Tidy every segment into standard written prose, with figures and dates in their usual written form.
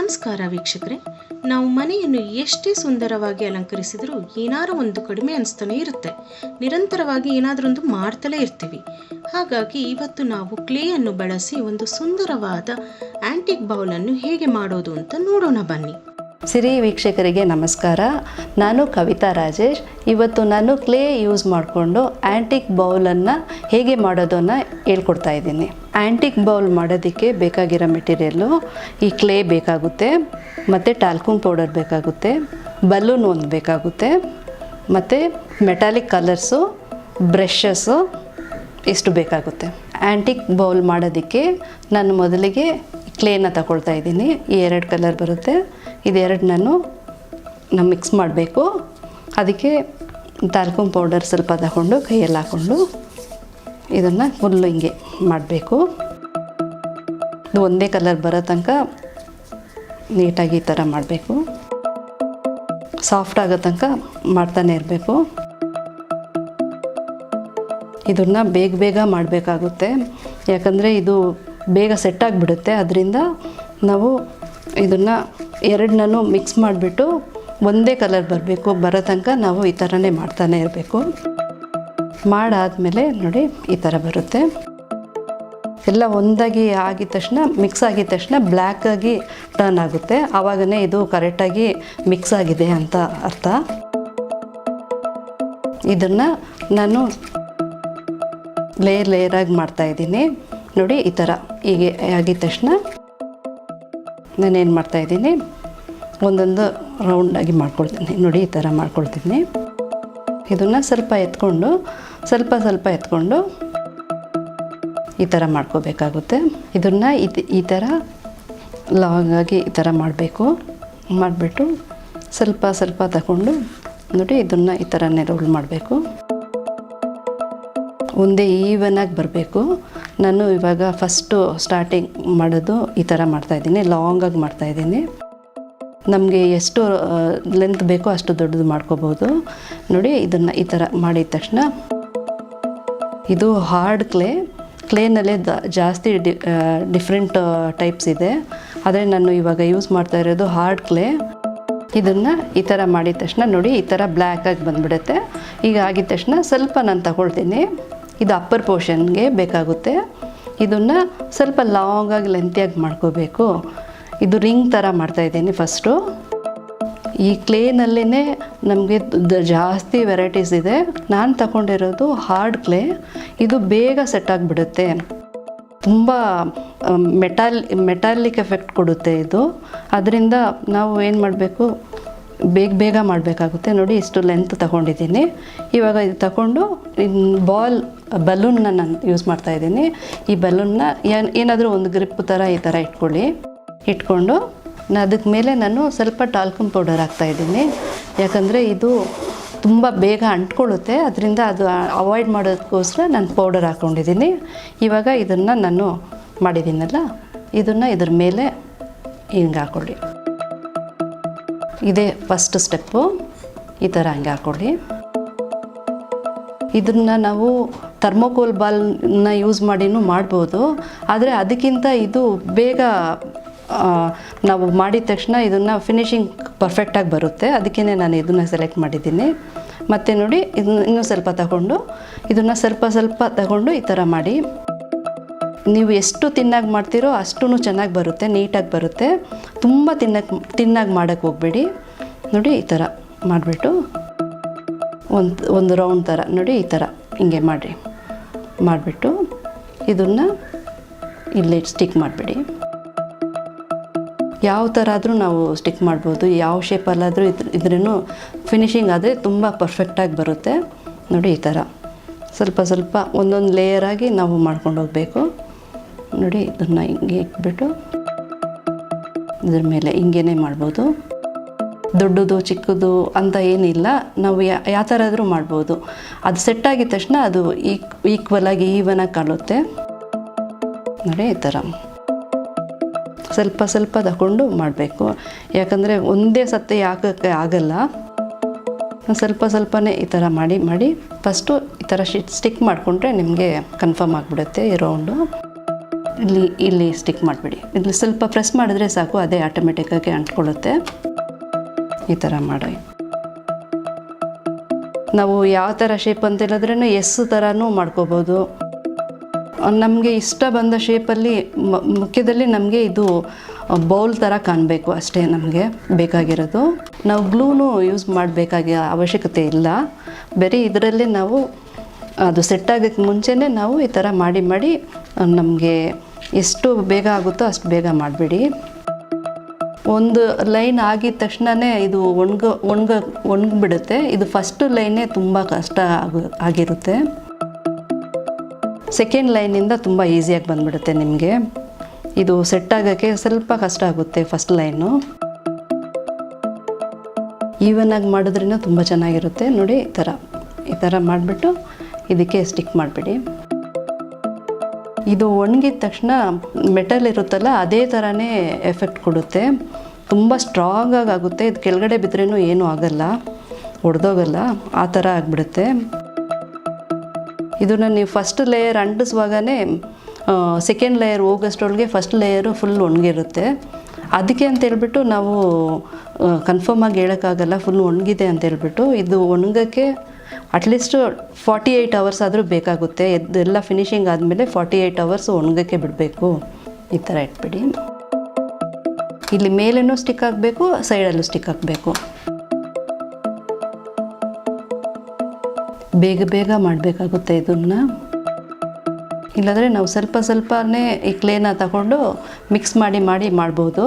ನಮಸ್ಕಾರ ವೀಕ್ಷಕರೇ, ನಾವು ಮನೆಯನ್ನು ಎಷ್ಟೇ ಸುಂದರವಾಗಿ ಅಲಂಕರಿಸಿದರೂ ಏನಾದರೂ ಒಂದು ಕಡಿಮೆ ಅನಿಸ್ತಾನೆ ಇರುತ್ತೆ. ನಿರಂತರವಾಗಿ ಏನಾದರೂ ಮಾಡ್ತಲೇ ಇರ್ತೀವಿ. ಹಾಗಾಗಿ ಇವತ್ತು ನಾವು ಕ್ಲೇಯನ್ನು ಬಳಸಿ ಒಂದು ಸುಂದರವಾದ ಆಂಟಿಕ್ ಬೌಲನ್ನು ಹೇಗೆ ಮಾಡೋದು ಅಂತ ನೋಡೋಣ ಬನ್ನಿ. ಸಿರಿ ವೀಕ್ಷಕರಿಗೆ ನಮಸ್ಕಾರ. ನಾನು ಕವಿತಾ ರಾಜೇಶ್. ಇವತ್ತು ನಾನು ಕ್ಲೇ ಯೂಸ್ ಮಾಡಿಕೊಂಡು ಆ್ಯಂಟಿಕ್ ಬೌಲನ್ನು ಹೇಗೆ ಮಾಡೋದನ್ನು ಹೇಳ್ಕೊಡ್ತಾ ಇದ್ದೀನಿ. ಆ್ಯಂಟಿಕ್ ಬೌಲ್ ಮಾಡೋದಕ್ಕೆ ಬೇಕಾಗಿರೋ ಮೆಟೀರಿಯಲ್ಲು ಈ ಕ್ಲೇ ಬೇಕಾಗುತ್ತೆ, ಮತ್ತು ಟಾಲ್ಕಮ್ ಪೌಡರ್ ಬೇಕಾಗುತ್ತೆ, ಬಲೂನ್ ಒಂದು ಬೇಕಾಗುತ್ತೆ, ಮತ್ತು ಮೆಟಾಲಿಕ್ ಕಲರ್ಸು, ಬ್ರಷಸ್ಸು ಇಷ್ಟು ಬೇಕಾಗುತ್ತೆ. ಆ್ಯಂಟಿಕ್ ಬೌಲ್ ಮಾಡೋದಕ್ಕೆ ನಾನು ಮೊದಲಿಗೆ ಕ್ಲೇನ ತಗೊಳ್ತಾ ಇದ್ದೀನಿ. ಈ 2 ಕಲರ್ ಬರುತ್ತೆ, ಇದೆರಡು ನಾವು ಮಿಕ್ಸ್ ಮಾಡಬೇಕು. ಅದಕ್ಕೆ ಟಾಲ್ಕಮ್ ಪೌಡರ್ ಸ್ವಲ್ಪ ತಗೊಂಡು ಕೈಯಲ್ಲಿ ಹಾಕ್ಕೊಂಡು ಇದನ್ನು ಫುಲ್ಲು ಹಿಂಗೆ ಮಾಡಬೇಕು. ಇದು ಒಂದೇ ಕಲರ್ ಬರೋ ತನಕ ನೀಟಾಗಿ ಈ ಥರ ಮಾಡಬೇಕು. ಸಾಫ್ಟ್ ಆಗೋ ತನಕ ಮಾಡ್ತಾನೆ ಇರಬೇಕು. ಇದನ್ನು ಬೇಗ ಮಾಡಬೇಕಾಗುತ್ತೆ, ಯಾಕಂದರೆ ಇದು ಬೇಗ ಸೆಟ್ ಆಗಿಬಿಡುತ್ತೆ. ಅದರಿಂದ ನಾವು ಇದನ್ನು ಎರಡನ್ನೂ ಮಿಕ್ಸ್ ಮಾಡಿಬಿಟ್ಟು ಒಂದೇ ಕಲರ್ ಬರೋ ತನಕ ನಾವು ಈ ಥರನೇ ಮಾಡ್ತಾನೆ ಇರಬೇಕು. ಮಾಡಾದಮೇಲೆ ನೋಡಿ ಈ ಥರ ಬರುತ್ತೆ. ಎಲ್ಲ ಒಂದಾಗಿ ಆಗಿದ ತಕ್ಷಣ, ಮಿಕ್ಸ್ ಆಗಿದ ತಕ್ಷಣ ಬ್ಲ್ಯಾಕಾಗಿ ಟರ್ನ್ ಆಗುತ್ತೆ. ಆವಾಗನೇ ಇದು ಕರೆಕ್ಟಾಗಿ ಮಿಕ್ಸ್ ಆಗಿದೆ ಅಂತ ಅರ್ಥ. ಇದನ್ನು ನಾನು ಲೇಯರಾಗಿ ಮಾಡ್ತಾಯಿದ್ದೀನಿ. ನೋಡಿ ಈ ಥರ ಹೀಗೆ ಆಗಿದ ತಕ್ಷಣ ನಾನೇನು ಮಾಡ್ತಾಯಿದ್ದೀನಿ, ಒಂದೊಂದು ರೌಂಡಾಗಿ ಮಾಡ್ಕೊಳ್ತೀನಿ. ನೋಡಿ ಈ ಥರ ಮಾಡ್ಕೊಳ್ತೀನಿ. ಇದನ್ನು ಸ್ವಲ್ಪ ಎತ್ಕೊಂಡು ಈ ಥರ ಮಾಡ್ಕೋಬೇಕಾಗುತ್ತೆ. ಇದನ್ನು ಈ ಥರ ಲಾಂಗಾಗಿ ಈ ಥರ ಮಾಡಬೇಕು. ಮಾಡಿಬಿಟ್ಟು ಸ್ವಲ್ಪ ತಗೊಂಡು ನೋಡಿ ಇದನ್ನು ಈ ಥರನೇ ರೋಲ್ ಮಾಡಬೇಕು. ಒಂದೇ ಈವನಾಗಿ ಬರಬೇಕು. ನಾನು ಇವಾಗ ಫಸ್ಟು ಸ್ಟಾರ್ಟಿಂಗ್ ಮಾಡೋದು ಈ ಥರ ಮಾಡ್ತಾಯಿದ್ದೀನಿ, ಲಾಂಗಾಗಿ ಮಾಡ್ತಾಯಿದ್ದೀನಿ. ನಮಗೆ ಎಷ್ಟು ಲೆಂತ್ ಬೇಕೋ ಅಷ್ಟು ದೊಡ್ಡದು ಮಾಡ್ಕೋಬೋದು. ನೋಡಿ ಇದನ್ನು ಈ ಥರ ಮಾಡಿದ ತಕ್ಷಣ, ಇದು ಹಾರ್ಡ್ ಕ್ಲೇನಲ್ಲೇ ಜಾಸ್ತಿ ಡಿಫ್ರೆಂಟ್ ಟೈಪ್ಸ್ ಇದೆ. ಆದರೆ ನಾನು ಇವಾಗ ಯೂಸ್ ಮಾಡ್ತಾ ಇರೋದು ಹಾರ್ಡ್ ಕ್ಲೇ. ಇದನ್ನು ಈ ಥರ ಮಾಡಿದ ತಕ್ಷಣ ನೋಡಿ ಈ ಥರ ಬ್ಲ್ಯಾಕಾಗಿ ಬಂದುಬಿಡುತ್ತೆ. ಈಗ ಆಗಿದ ತಕ್ಷಣ ಸ್ವಲ್ಪ ನಾನು ತಗೊಳ್ತೀನಿ. ಇದು ಅಪ್ಪರ್ ಪೋರ್ಷನ್ಗೆ ಬೇಕಾಗುತ್ತೆ. ಇದನ್ನು ಸ್ವಲ್ಪ ಲಾಂಗಾಗಿ ಲೆಂತಿಯಾಗಿ ಮಾಡ್ಕೋಬೇಕು. ಇದು ರಿಂಗ್ ಥರ ಮಾಡ್ತಾಯಿದ್ದೀನಿ ಫಸ್ಟು. ಈ ಕ್ಲೇನಲ್ಲೇ ನಮಗೆ ಜಾಸ್ತಿ ವೆರೈಟೀಸ್ ಇದೆ. ನಾನು ತಗೊಂಡಿರೋದು ಹಾರ್ಡ್ ಕ್ಲೇ. ಇದು ಬೇಗ ಸೆಟ್ ಆಗಿಬಿಡುತ್ತೆ. ತುಂಬ ಮೆಟಾಲಿಕ್ ಎಫೆಕ್ಟ್ ಕೊಡುತ್ತೆ ಇದು. ಅದರಿಂದ ನಾವು ಏನು ಮಾಡಬೇಕು, ಬೇಗ ಮಾಡಬೇಕಾಗುತ್ತೆ. ನೋಡಿ ಇಷ್ಟು ಲೆಂತ್ ತಗೊಂಡಿದ್ದೀನಿ. ಇವಾಗ ಇದು ತಗೊಂಡು ಬಲೂನ್ನ ನಾನು ಯೂಸ್ ಮಾಡ್ತಾಯಿದ್ದೀನಿ. ಈ ಬಲೂನ್ನ ಏನಾದರೂ ಒಂದು ಗ್ರಿಪ್ ಥರ ಈ ಥರ ಇಟ್ಕೊಂಡು ಅದಕ್ಕೆ ಮೇಲೆ ನಾನು ಸ್ವಲ್ಪ ಟಾಲ್ಕಮ್ ಪೌಡರ್ ಹಾಕ್ತಾಯಿದ್ದೀನಿ. ಯಾಕಂದರೆ ಇದು ತುಂಬ ಬೇಗ ಅಂಟ್ಕೊಳ್ಳುತ್ತೆ. ಅದರಿಂದ ಅದು ಅವಾಯ್ಡ್ ಮಾಡೋದಕ್ಕೋಸ್ಕರ ನಾನು ಪೌಡರ್ ಹಾಕ್ಕೊಂಡಿದ್ದೀನಿ. ಇವಾಗ ಇದನ್ನು ನಾನು ಮಾಡಿದ್ದೀನಲ್ಲ, ಇದನ್ನು ಇದ್ರ ಮೇಲೆ ಹಿಂಗೆ ಹಾಕ್ಕೊಳ್ಳಿ. ಇದೇ ಫಸ್ಟ್ ಸ್ಟೆಪ್ಪು. ಈ ಥರ ಹಂಗೆ ಹಾಕ್ಕೊಳ್ಳಿ. ಇದನ್ನು ನಾವು ಥರ್ಮೋಕೋಲ್ ಬಾಲ್ನ ಯೂಸ್ ಮಾಡಿನೂ ಮಾಡ್ಬೋದು. ಆದರೆ ಅದಕ್ಕಿಂತ ಇದು ಬೇಗ ನಾವು ಮಾಡಿದ ತಕ್ಷಣ ಇದನ್ನು ಫಿನಿಶಿಂಗ್ ಪರ್ಫೆಕ್ಟಾಗಿ ಬರುತ್ತೆ. ಅದಕ್ಕೇ ನಾನು ಇದನ್ನು ಸೆಲೆಕ್ಟ್ ಮಾಡಿದ್ದೀನಿ. ಮತ್ತು ನೋಡಿ ಇನ್ನೂ ಸ್ವಲ್ಪ ತಗೊಂಡು ಇದನ್ನು ಸ್ವಲ್ಪ ತಗೊಂಡು ಈ ಥರ ಮಾಡಿ. ನೀವು ಎಷ್ಟು ತಿನ್ನಾಗಿ ಮಾಡ್ತೀರೋ ಅಷ್ಟೂ ಚೆನ್ನಾಗಿ ಬರುತ್ತೆ, ನೀಟಾಗಿ ಬರುತ್ತೆ. ತುಂಬ ತಿನ್ನಾಗಿ ಮಾಡೋಕ್ಕೆ ಹೋಗಬೇಡಿ. ನೋಡಿ ಈ ಥರ ಮಾಡಿಬಿಟ್ಟು ಒಂದು ರೌಂಡ್ ಥರ ನೋಡಿ ಈ ಥರ ಹಿಂಗೆ ಮಾಡಿಬಿಟ್ಟು ಇದನ್ನು ಇಲ್ಲಿ ಸ್ಟಿಕ್ ಮಾಡಿಬಿಡಿ. ಯಾವ ಥರ ಆದರೂ ನಾವು ಸ್ಟಿಕ್ ಮಾಡ್ಬೋದು, ಯಾವ ಶೇಪಲ್ಲಾದರೂ ಇದ್ರೂ ಫಿನಿಶಿಂಗ್ ಆದರೆ ತುಂಬ ಪರ್ಫೆಕ್ಟಾಗಿ ಬರುತ್ತೆ. ನೋಡಿ ಈ ಥರ ಸ್ವಲ್ಪ ಒಂದೊಂದು ಲೇಯರಾಗಿ ನಾವು ಮಾಡ್ಕೊಂಡು ಹೋಗಬೇಕು. ನೋಡಿ ಇದನ್ನು ಹಿಂಗೆ ಇಟ್ಬಿಟ್ಟು ಇದ್ರ ಮೇಲೆ ಹಿಂಗೇ ಮಾಡ್ಬೋದು. ದೊಡ್ಡದು ಚಿಕ್ಕದು ಅಂತ ಏನಿಲ್ಲ, ನಾವು ಯಾವ ಥರ ಆದರೂ ಮಾಡ್ಬೋದು. ಅದು ಸೆಟ್ ಆಗಿದ ತಕ್ಷಣ ಅದು ಈಕ್ವಲಾಗಿ ಈವನಾಗಿ ಕಾಣುತ್ತೆ. ನೋಡಿ ಈ ಥರ ಸ್ವಲ್ಪ ತಗೊಂಡು ಮಾಡಬೇಕು. ಯಾಕಂದರೆ ಒಂದೇ ಸತ್ತೆ ಹಾಕೋಕ್ಕೆ ಆಗಲ್ಲ. ಸ್ವಲ್ಪನೇ ಈ ಥರ ಮಾಡಿ ಫಸ್ಟು ಈ ಥರ ಸ್ಟಿಕ್ ಮಾಡಿಕೊಂಡ್ರೆ ನಿಮಗೆ ಕನ್ಫರ್ಮ್ ಆಗಿಬಿಡುತ್ತೆ ಈ ರೌಂಡು. ಇಲ್ಲಿ ಸ್ಟಿಕ್ ಮಾಡಿಬಿಡಿ. ಇಲ್ಲಿ ಸ್ವಲ್ಪ ಪ್ರೆಸ್ ಮಾಡಿದ್ರೆ ಸಾಕು, ಅದೇ ಆಟೋಮೆಟಿಕ್ಕಾಗಿ ಅಂಟ್ಕೊಳ್ಳುತ್ತೆ. ಈ ಥರ ಮಾಡಿ. ನಾವು ಯಾವ ಥರ ಶೇಪ್ ಅಂತ ಹೇಳಿದ್ರೂ ಎಸ್ ಥರನೂ ಮಾಡ್ಕೋಬೋದು. ನಮಗೆ ಇಷ್ಟ ಬಂದ ಶೇಪಲ್ಲಿ ಮುಖ್ಯದಲ್ಲಿ ನಮಗೆ ಇದು ಬೌಲ್ ಥರ ಕಾಣಬೇಕು ಅಷ್ಟೇ ನಮಗೆ ಬೇಕಾಗಿರೋದು. ನಾವು ಗ್ಲೂನು ಯೂಸ್ ಮಾಡಬೇಕಾಗಿ ಅವಶ್ಯಕತೆ ಇಲ್ಲ. ಬರೀ ಇದರಲ್ಲೇ ನಾವು ಅದು ಸೆಟ್ ಆಗೋಕ್ಕೆ ಮುಂಚೆನೇ ನಾವು ಈ ಥರ ಮಾಡಿ ನಮಗೆ ಎಷ್ಟು ಬೇಗ ಆಗುತ್ತೋ ಅಷ್ಟು ಬೇಗ ಮಾಡಿಬಿಡಿ. ಒಂದು ಲೈನ್ ಆಗಿದ ತಕ್ಷಣವೇ ಇದು ಒಣಗಿಬಿಡುತ್ತೆ. ಇದು ಫಸ್ಟ್ ಲೈನೇ ತುಂಬ ಕಷ್ಟ ಆಗಿರುತ್ತೆ. ಸೆಕೆಂಡ್ ಲೈನಿಂದ ತುಂಬ ಈಸಿಯಾಗಿ ಬಂದುಬಿಡುತ್ತೆ ನಿಮಗೆ. ಇದು ಸೆಟ್ ಆಗೋಕ್ಕೆ ಸ್ವಲ್ಪ ಕಷ್ಟ ಆಗುತ್ತೆ ಫಸ್ಟ್ ಲೈನು. ಈವನಾಗಿ ಮಾಡಿದ್ರೂ ತುಂಬ ಚೆನ್ನಾಗಿರುತ್ತೆ. ನೋಡಿ ಈ ಥರ ಮಾಡಿಬಿಟ್ಟು ಇದಕ್ಕೆ ಸ್ಟಿಕ್ ಮಾಡಿಬಿಡಿ. ಇದು ಒಣಗಿದ ತಕ್ಷಣ ಮೆಟಲ್ ಇರುತ್ತಲ್ಲ ಅದೇ ಥರನೇ ಎಫೆಕ್ಟ್ ಕೊಡುತ್ತೆ. ತುಂಬ ಸ್ಟ್ರಾಂಗಾಗಿ ಆಗುತ್ತೆ. ಇದು ಕೆಳಗಡೆ ಬಿದ್ದರೂ ಏನೂ ಆಗಲ್ಲ, ಒಡೆದೋಗಲ್ಲ, ಆ ಥರ ಆಗಿಬಿಡುತ್ತೆ. ಇದನ್ನು ನೀವು ಫಸ್ಟ್ ಲೇಯರ್ ಅಂಟಿಸುವಾಗಲೇ ಸೆಕೆಂಡ್ ಲೇಯರ್ ಹೋಗೋಷ್ಟರೊಳಗೆ ಫಸ್ಟ್ ಲೇಯರು ಫುಲ್ ಒಣಗಿರುತ್ತೆ. ಅದಕ್ಕೆ ಅಂತೇಳ್ಬಿಟ್ಟು ನಾವು ಕನ್ಫರ್ಮಾಗಿ ಹೇಳೋಕ್ಕಾಗಲ್ಲ ಫುಲ್ ಒಣಗಿದೆ ಅಂತೇಳ್ಬಿಟ್ಟು. ಇದು ಒಣಗೋಕ್ಕೆ ಅಟ್ಲೀಸ್ಟ್ 48 ಅವರ್ಸ್ ಆದರೂ ಬೇಕಾಗುತ್ತೆ. ಎಲ್ಲ ಫಿನಿಷಿಂಗ್ ಆದಮೇಲೆ 48 ಅವರ್ಸ್ ಒಣಗೋಕ್ಕೆ ಬಿಡಬೇಕು. ಈ ಥರ ಇಟ್ಬಿಡಿ. ಇಲ್ಲಿ ಮೇಲೇನೂ ಸ್ಟಿಕ್ ಆಗಬೇಕು, ಸೈಡಲ್ಲೂ ಸ್ಟಿಕ್ ಆಗಬೇಕು. ಬೇಗ ಮಾಡಬೇಕಾಗುತ್ತೆ ಇದನ್ನು. ಇಲ್ಲಾಂದರೆ ನಾವು ಸ್ವಲ್ಪನೇ ಈ ಕ್ಲೇನ ತಗೊಂಡು ಮಿಕ್ಸ್ ಮಾಡಿ ಮಾಡ್ಬೋದು.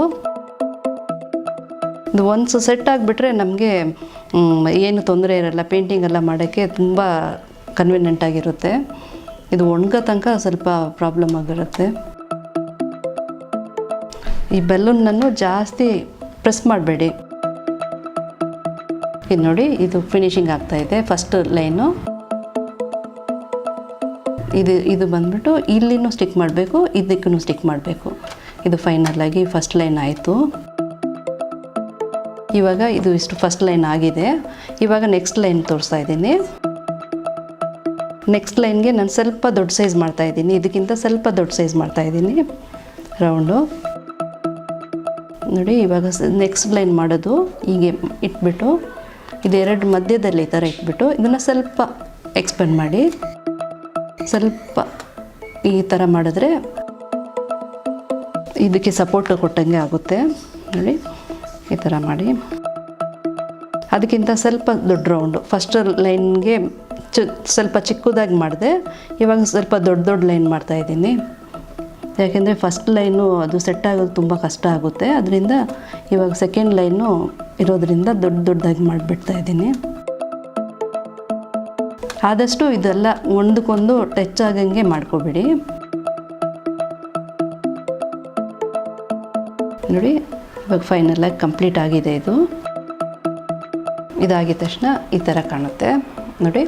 ಇದು ಒನ್ಸ್ ಸೆಟ್ ಆಗಿಬಿಟ್ರೆ ನಮಗೆ ಏನು ತೊಂದರೆ ಇರಲ್ಲ. ಪೇಂಟಿಂಗ್ ಎಲ್ಲ ಮಾಡೋಕ್ಕೆ ತುಂಬ ಕನ್ವೀನಿಯೆಂಟ್ ಆಗಿರುತ್ತೆ. ಇದು ಒಣಗೋ ತನಕ ಸ್ವಲ್ಪ ಪ್ರಾಬ್ಲಮ್ ಆಗಿರುತ್ತೆ. ಈ ಬೆಲೂನನ್ನು ಜಾಸ್ತಿ ಪ್ರೆಸ್ ಮಾಡಬೇಡಿ. ಇದು ನೋಡಿ, ಇದು ಫಿನಿಷಿಂಗ್ ಆಗ್ತಾಯಿದೆ ಫಸ್ಟ್ ಲೈನು. ಇದು ಬಂದ್ಬಿಟ್ಟು ಇಲ್ಲಿನೂ ಸ್ಟಿಕ್ ಮಾಡಬೇಕು, ಇದಕ್ಕೂ ಸ್ಟಿಕ್ ಮಾಡಬೇಕು. ಇದು ಫೈನಲಾಗಿ ಫಸ್ಟ್ ಲೈನ್ ಆಯಿತು. ಇವಾಗ ಇದು ಇಷ್ಟು ಫಸ್ಟ್ ಲೈನ್ ಆಗಿದೆ. ಇವಾಗ ನೆಕ್ಸ್ಟ್ ಲೈನ್ ತೋರಿಸ್ತಾ ಇದ್ದೀನಿ. ನೆಕ್ಸ್ಟ್ ಲೈನ್ಗೆ ನಾನು ಸ್ವಲ್ಪ ದೊಡ್ಡ ಸೈಜ್ ಮಾಡ್ತಾಯಿದ್ದೀನಿ. ಇದಕ್ಕಿಂತ ಸ್ವಲ್ಪ ದೊಡ್ಡ ಸೈಜ್ ಮಾಡ್ತಾಯಿದ್ದೀನಿ ರೌಂಡು. ನೋಡಿ, ಇವಾಗ ನೆಕ್ಸ್ಟ್ ಲೈನ್ ಮಾಡೋದು ಹೀಗೆ ಇಟ್ಬಿಟ್ಟು ಇದೆರಡು ಮಧ್ಯದಲ್ಲಿ ಈ ಥರ ಇಟ್ಬಿಟ್ಟು ಇದನ್ನು ಸ್ವಲ್ಪ ಎಕ್ಸ್ಪೆಂಡ್ ಮಾಡಿ ಸ್ವಲ್ಪ ಈ ಥರ ಮಾಡಿದ್ರೆ ಇದಕ್ಕೆ ಸಪೋರ್ಟ್ ಕೊಟ್ಟಂಗೆ ಆಗುತ್ತೆ. ನೋಡಿ, ಈ ಥರ ಮಾಡಿ. ಅದಕ್ಕಿಂತ ಸ್ವಲ್ಪ ದೊಡ್ಡ ರೌಂಡು ಫಸ್ಟ್ ಲೈನ್ಗೆ ಸ್ವಲ್ಪ ಚಿಕ್ಕದಾಗಿ ಮಾಡಿದೆ. ಇವಾಗ ಸ್ವಲ್ಪ ದೊಡ್ಡ ಲೈನ್ ಮಾಡ್ತಾಯಿದ್ದೀನಿ. ಯಾಕೆಂದರೆ ಫಸ್ಟ್ ಲೈನು ಅದು ಸೆಟ್ ಆಗೋದು ತುಂಬ ಕಷ್ಟ ಆಗುತ್ತೆ. ಅದರಿಂದ ಇವಾಗ ಸೆಕೆಂಡ್ ಲೈನು ಇರೋದ್ರಿಂದ ದೊಡ್ಡದಾಗಿ ಮಾಡಿಬಿಡ್ತಾಯಿದ್ದೀನಿ. ಆದಷ್ಟು ಇದೆಲ್ಲ ಒಂದಕ್ಕೊಂದು ಟಚ್ ಆಗಂಗೆ ಮಾಡ್ಕೊಬಿಡಿ. ನೋಡಿ, ಇವಾಗ ಫೈನಲಾಗಿ ಕಂಪ್ಲೀಟ್ ಆಗಿದೆ. ಇದಾಗಿದ ತಕ್ಷಣ ಈ ಥರ ಕಾಣುತ್ತೆ. ನೋಡಿ,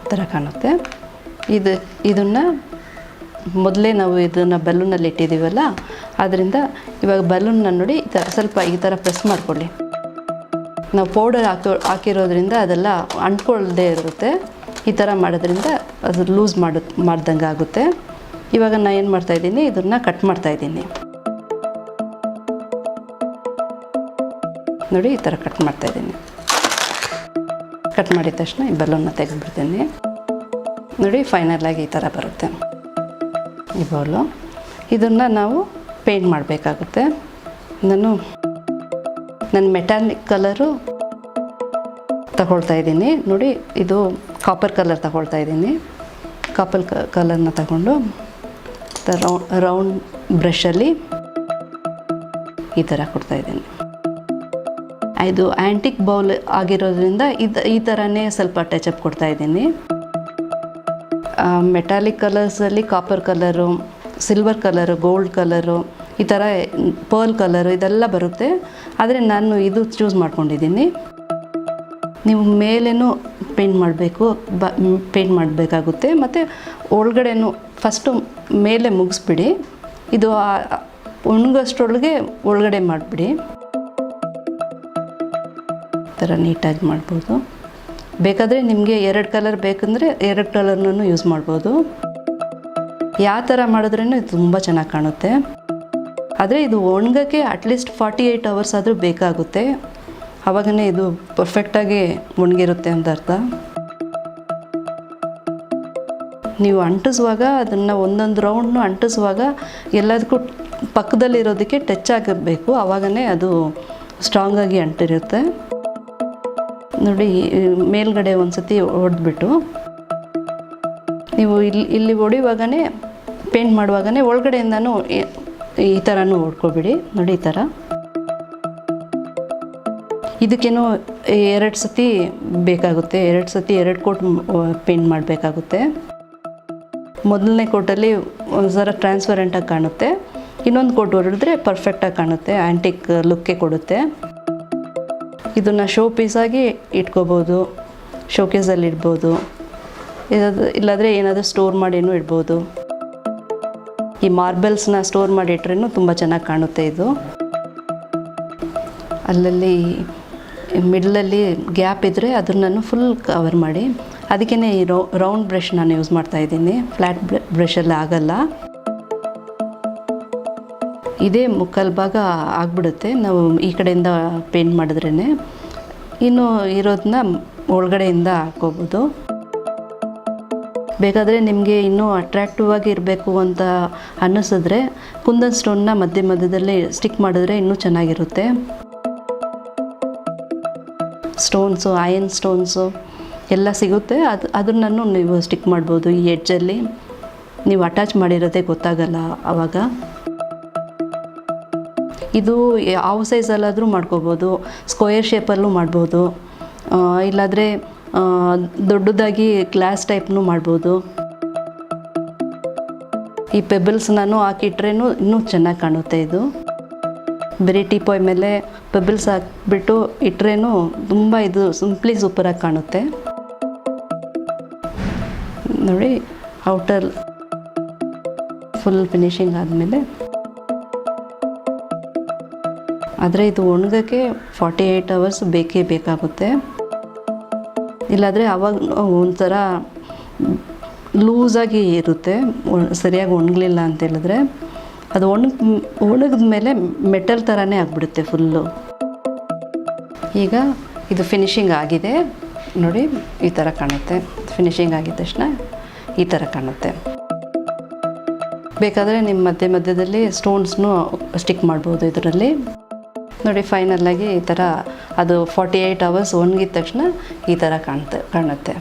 ಈ ಥರ ಕಾಣುತ್ತೆ. ಇದನ್ನು ಮೊದಲೇ ನಾವು ಇದನ್ನು ಬಲೂನಲ್ಲಿ ಇಟ್ಟಿದ್ದೀವಲ್ಲ, ಆದ್ದರಿಂದ ಇವಾಗ ಬಲೂನ್ನ ನೋಡಿ ಈ ಥರ ಪ್ರೆಸ್ ಮಾಡಿಕೊಳ್ಳಿ. ನಾವು ಪೌಡರ್ ಹಾಕಿರೋದ್ರಿಂದ ಅದೆಲ್ಲ ಅಂಟ್ಕೊಳ್ಳದೆ ಇರುತ್ತೆ. ಈ ಥರ ಮಾಡೋದ್ರಿಂದ ಅದು ಲೂಸ್ ಮಾಡ್ದಂಗೆ ಆಗುತ್ತೆ. ಇವಾಗ ನಾನು ಏನು ಮಾಡ್ತಾಯಿದ್ದೀನಿ, ಇದನ್ನು ಕಟ್ ಮಾಡ್ತಾಯಿದ್ದೀನಿ. ನೋಡಿ, ಈ ಥರ ಕಟ್ ಮಾಡ್ತಾಯಿದ್ದೀನಿ. ಕಟ್ ಮಾಡಿದ ತಕ್ಷಣ ಈ ಬಲೂನ್ನ ತೆಗೆದುಬಿಡ್ತೀನಿ. ನೋಡಿ, ಫೈನಲಾಗಿ ಈ ಥರ ಬರುತ್ತೆ ಈ ಬೌಲು. ಇದನ್ನು ನಾವು ಪೇಂಟ್ ಮಾಡಬೇಕಾಗುತ್ತೆ. ನಾನು ಮೆಟಾಲಿಕ್ ಕಲರು ತಗೊಳ್ತಾ ಇದ್ದೀನಿ. ನೋಡಿ, ಇದು ಕಾಪರ್ ಕಲರ್ ತಗೊಳ್ತಾ ಇದ್ದೀನಿ. ಕಾಪರ್ ಕಲರ್ನ ತಗೊಂಡು ರೌಂಡ್ ಬ್ರಷಲ್ಲಿ ಈ ಥರ ಕೊಡ್ತಾಯಿದ್ದೀನಿ. ಇದು ಆ್ಯಂಟಿಕ್ ಬೌಲ್ ಆಗಿರೋದ್ರಿಂದ ಈ ಥರನೇ ಸ್ವಲ್ಪ ಟಚಪ್ ಕೊಡ್ತಾಯಿದ್ದೀನಿ. ಮೆಟಾಲಿಕ್ ಕಲರ್ಸಲ್ಲಿ copper colour, silver colour, gold colour, ಈ ಥರ ಪರ್ಲ್ ಕಲರು ಇದೆಲ್ಲ ಬರುತ್ತೆ. ಆದರೆ ನಾನು ಇದು ಚೂಸ್ ಮಾಡ್ಕೊಂಡಿದ್ದೀನಿ. ನೀವು ಮೇಲೇನೂ ಪೇಂಟ್ ಮಾಡಬೇಕಾಗುತ್ತೆ. ಮತ್ತು ಒಳಗಡೆನೂ ಫಸ್ಟು ಮೇಲೆ ಮುಗಿಸ್ಬಿಡಿ. ಇದು ಒಣಗೋಷ್ಟರೊಳಗೆ ಒಳಗಡೆ ಮಾಡಿಬಿಡಿ. ಈ ಥರ ನೀಟಾಗಿ ಮಾಡ್ಬೋದು. ಬೇಕಾದರೆ ನಿಮಗೆ 2 ಕಲರ್ ಬೇಕಂದರೆ 2 ಕಲರ್ನೂ ಯೂಸ್ ಮಾಡ್ಬೋದು. ಯಾವ ಥರ ಮಾಡಿದ್ರೂ ತುಂಬ ಚೆನ್ನಾಗಿ ಕಾಣುತ್ತೆ. ಆದರೆ ಇದು ಒಣಗೋಕ್ಕೆ ಅಟ್ಲೀಸ್ಟ್ 48 ಅವರ್ಸ್ ಆದರೂ ಬೇಕಾಗುತ್ತೆ. ಆವಾಗನೇ ಇದು ಪರ್ಫೆಕ್ಟಾಗಿ ಒಣಗಿರುತ್ತೆ ಅಂತ ಅರ್ಥ. ನೀವು ಅಂಟಿಸುವಾಗ ಅದನ್ನು ಒಂದೊಂದು ರೌಂಡ್ನು ಅಂಟಿಸುವಾಗ ಎಲ್ಲದಕ್ಕೂ ಪಕ್ಕದಲ್ಲಿರೋದಕ್ಕೆ ಟಚ್ ಆಗಬೇಕು. ಆವಾಗನೇ ಅದು ಸ್ಟ್ರಾಂಗಾಗಿ ಅಂಟಿರುತ್ತೆ. ನೋಡಿ, ಮೇಲ್ಗಡೆ ಒಂದು ಸತಿ ಹೊಡೆದ್ಬಿಟ್ಟು ನೀವು ಇಲ್ಲಿ ಹೊಡಿವಾಗನೇ ಪೇಂಟ್ ಮಾಡುವಾಗನೇ ಒಳಗಡೆಯಿಂದನೂ ಈ ಥರನೂ ಹೊಡ್ಕೊಬಿಡಿ. ನೋಡಿ, ಈ ಥರ. ಇದಕ್ಕೇನೋ 2 ಸತಿ ಬೇಕಾಗುತ್ತೆ. 2 ಸತಿ 2 ಕೋಟ್ ಪೇಂಟ್ ಮಾಡಬೇಕಾಗುತ್ತೆ. ಮೊದಲನೇ ಕೋಟಲ್ಲಿ ಒಂದು ಥರ ಟ್ರಾನ್ಸ್ಪರೆಂಟಾಗಿ ಕಾಣುತ್ತೆ. ಇನ್ನೊಂದು ಕೋಟ್ ಹೊಡೆದ್ರೆ ಪರ್ಫೆಕ್ಟಾಗಿ ಕಾಣುತ್ತೆ, ಆ್ಯಂಟಿಕ್ ಲುಕ್ಕೆ ಕೊಡುತ್ತೆ. ಇದನ್ನು ಶೋ ಪೀಸಾಗಿ ಇಟ್ಕೋಬೋದು, ಶೋಕೇಸಲ್ಲಿ ಇಡ್ಬೋದು, ಇಲ್ಲಾಂದರೆ ಏನಾದರೂ ಸ್ಟೋರ್ ಮಾಡಿನೂ ಇಡ್ಬೋದು. ಈ ಮಾರ್ಬಲ್ಸ್ನ ಸ್ಟೋರ್ ಮಾಡಿ ಇಟ್ರೂ ತುಂಬ ಚೆನ್ನಾಗಿ ಕಾಣುತ್ತೆ ಇದು. ಅಲ್ಲಲ್ಲಿ ಮಿಡ್ಲಲ್ಲಿ ಗ್ಯಾಪ್ ಇದ್ದರೆ ಅದನ್ನು ಫುಲ್ ಕವರ್ ಮಾಡಿ. ಅದಕ್ಕೇ ಈ ರೌಂಡ್ ಬ್ರಷ್ ನಾನು ಯೂಸ್ ಮಾಡ್ತಾಯಿದ್ದೀನಿ. ಫ್ಲ್ಯಾಟ್ ಬ್ರಷಲ್ಲಿ ಆಗಲ್ಲ. ಇದೇ ಮುಕ್ಕಾಲು ಭಾಗ ಆಗಿಬಿಡುತ್ತೆ ನಾವು ಈ ಕಡೆಯಿಂದ ಪೇಂಟ್ ಮಾಡಿದ್ರೇ. ಇನ್ನು ಇರೋದನ್ನ ಒಳಗಡೆಯಿಂದ ಹಾಕ್ಕೋಬೋದು. ಬೇಕಾದರೆ ನಿಮಗೆ ಇನ್ನೂ ಅಟ್ರ್ಯಾಕ್ಟಿವ್ ಆಗಿ ಇರಬೇಕು ಅಂತ ಅನ್ನಿಸಿದ್ರೆ ಕುಂದನ್ ಸ್ಟೋನ್ನ ಮಧ್ಯದಲ್ಲಿ ಸ್ಟಿಕ್ ಮಾಡಿದ್ರೆ ಇನ್ನೂ ಚೆನ್ನಾಗಿರುತ್ತೆ. ಸ್ಟೋನ್ಸು, ಅಯನ್ ಸ್ಟೋನ್ಸು ಎಲ್ಲ ಸಿಗುತ್ತೆ. ಅದನ್ನು ನೀವು ಸ್ಟಿಕ್ ಮಾಡ್ಬೋದು. ಈ ಎಡ್ಜಲ್ಲಿ ನೀವು ಅಟ್ಯಾಚ್ ಮಾಡಿರೋದೇ ಗೊತ್ತಾಗಲ್ಲ ಆವಾಗ. ಇದು ಯಾವ ಸೈಜಲ್ಲಾದರೂ ಮಾಡ್ಕೋಬೋದು, ಸ್ಕ್ವೇರ್ ಶೇಪಲ್ಲೂ ಮಾಡ್ಬೋದು, ಇಲ್ಲಾಂದರೆ ದೊಡ್ಡದಾಗಿ ಗ್ಲಾಸ್ ಟೈಪ್ನೂ ಮಾಡ್ಬೋದು. ಈ ಪೆಬಲ್ಸ್ನೂ ಹಾಕಿಟ್ರೇನು ಇನ್ನೂ ಚೆನ್ನಾಗಿ ಕಾಣುತ್ತೆ ಇದು. ಬರೀ ಟೀಪಾಯ್ ಮೇಲೆ ಪೆಬಲ್ಸ್ ಹಾಕ್ಬಿಟ್ಟು ಇಟ್ರೇನು ತುಂಬ ಇದು ಸಿಂಪ್ಲಿ ಸೂಪರಾಗಿ ಕಾಣುತ್ತೆ. ನೋಡಿ, ಔಟರ್ ಫುಲ್ ಫಿನಿಶಿಂಗ್ ಆದಮೇಲೆ ಆದರೆ ಇದು ಒಣಗೋಕ್ಕೆ 48 ಅವರ್ಸ್ ಬೇಕಾಗುತ್ತೆ. ಇಲ್ಲಾಂದರೆ ಆವಾಗ ಒಂಥರ ಲೂಸಾಗಿ ಇರುತ್ತೆ, ಸರಿಯಾಗಿ ಒಣಗಲಿಲ್ಲ ಅಂತ ಹೇಳಿದ್ರೆ. ಅದು ಒಣಗಿದ ಮೇಲೆ ಮೆಟಲ್ ಥರನೇ ಆಗಿಬಿಡುತ್ತೆ ಫುಲ್ಲು. ಈಗ ಇದು ಫಿನಿಶಿಂಗ್ ಆಗಿದೆ ನೋಡಿ, ಈ ಥರ ಕಾಣುತ್ತೆ. ಫಿನಿಶಿಂಗ್ ಆಗಿದ ತಕ್ಷಣ ಈ ಥರ ಕಾಣುತ್ತೆ. ಬೇಕಾದರೆ ನಿಮ್ಮ ಮಧ್ಯದಲ್ಲಿ ಸ್ಟೋನ್ಸ್ನೂ ಸ್ಟಿಕ್ ಮಾಡ್ಬೋದು ಇದರಲ್ಲಿ. ನೋಡಿ, ಫೈನಲ್ಲಾಗಿ ಈ ಥರ ಅದು 48 ಅವರ್ಸ್ ಒಣಗಿದ ತಕ್ಷಣ ಈ ಥರ ಕಾಣುತ್ತೆ.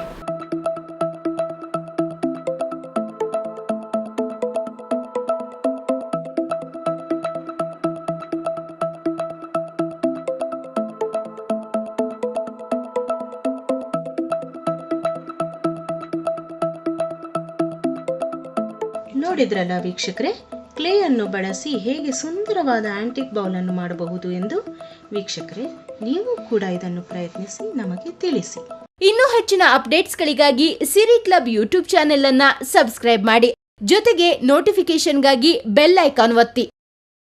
ನೋಡಿದ್ರಲ್ಲ ವೀಕ್ಷಕರೇ, ಕ್ಲೇಯನ್ನು ಬಳಸಿ ಹೇಗೆ ಸುಂದರವಾದ ಆಂಟಿಕ್ ಬೌಲನ್ನು ಮಾಡಬಹುದು ಎಂದು. ವೀಕ್ಷಕರೇ, ನೀವು ಕೂಡ ಇದನ್ನು ಪ್ರಯತ್ನಿಸಿ ನಮಗೆ ತಿಳಿಸಿ. ಇನ್ನೂ ಹೆಚ್ಚಿನ ಅಪ್ಡೇಟ್ಸ್ಗಳಿಗಾಗಿ ಸಿರಿ ಕ್ಲಬ್ ಯೂಟ್ಯೂಬ್ ಚಾನೆಲ್ ಅನ್ನ ಸಬ್ಸ್ಕ್ರೈಬ್ ಮಾಡಿ. ಜೊತೆಗೆ ನೋಟಿಫಿಕೇಶನ್ಗಾಗಿ ಬೆಲ್ ಐಕಾನ್ ಒತ್ತಿ.